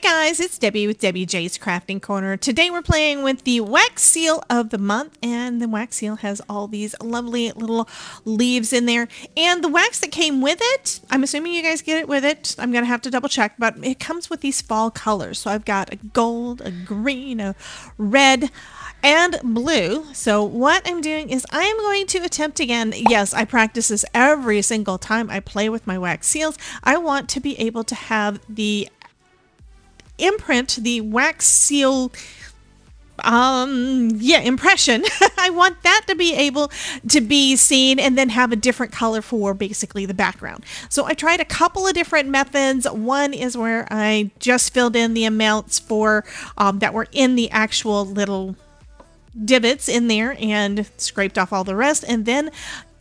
guys, it's Debbie with Debbie J's Crafting Corner. Today we're playing with the wax seal of the month, and the wax seal has all these lovely little leaves in there. And the wax that came with it, I'm assuming you guys get it with it. I'm going to have to double check, but it comes with these fall colors. So I've got a gold, a green, a red, and blue. So what I'm doing is I am going to attempt again. Yes, I practice this every single time I play with my wax seals. I want to be able to have the imprint, the wax seal impression. I want that to be able to be seen and then have a different color for basically the background. So I tried a couple of different methods. One is where I just filled in the amounts for that were in the actual little divots in there and scraped off all the rest, and then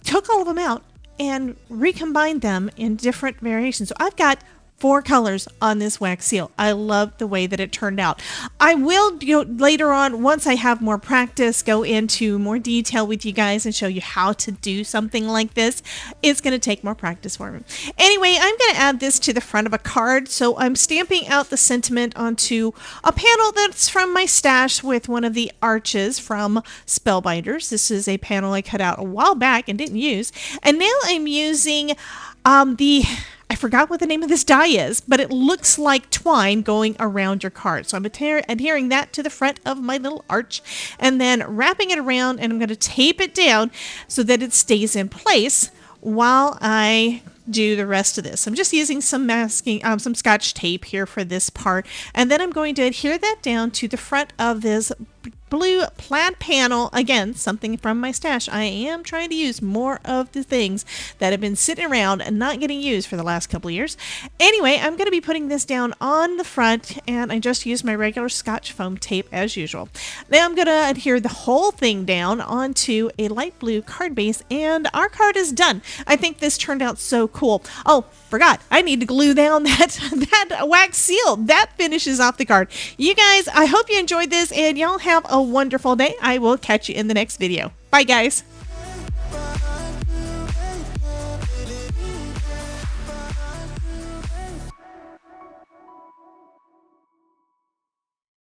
took all of them out and recombined them in different variations. So I've got 4 colors on this wax seal. I love the way that it turned out. I will, later on, once I have more practice, go into more detail with you guys and show you how to do something like this. It's going to take more practice for me. Anyway, I'm going to add this to the front of a card. So I'm stamping out the sentiment onto a panel that's from my stash with one of the arches from Spellbinders. This is a panel I cut out a while back and didn't use. And now I'm using I forgot what the name of this die is, but it looks like twine going around your card. So I'm adhering that to the front of my little arch and then wrapping it around, and I'm going to tape it down so that it stays in place while I do the rest of this. I'm just using some masking, some Scotch tape here for this part, and then I'm going to adhere that down to the front of this blue plaid panel. Again, something from my stash. I am trying to use more of the things that have been sitting around and not getting used for the last couple of years. Anyway, I'm going to be putting this down on the front, and I just used my regular Scotch foam tape as usual. Now I'm going to adhere the whole thing down onto a light blue card base, and our card is done. I think this turned out so cool. Oh, forgot, I need to glue down that wax seal. That finishes off the card. You guys, I hope you enjoyed this, and y'all have a wonderful day. I will catch you in the next video. Bye, guys.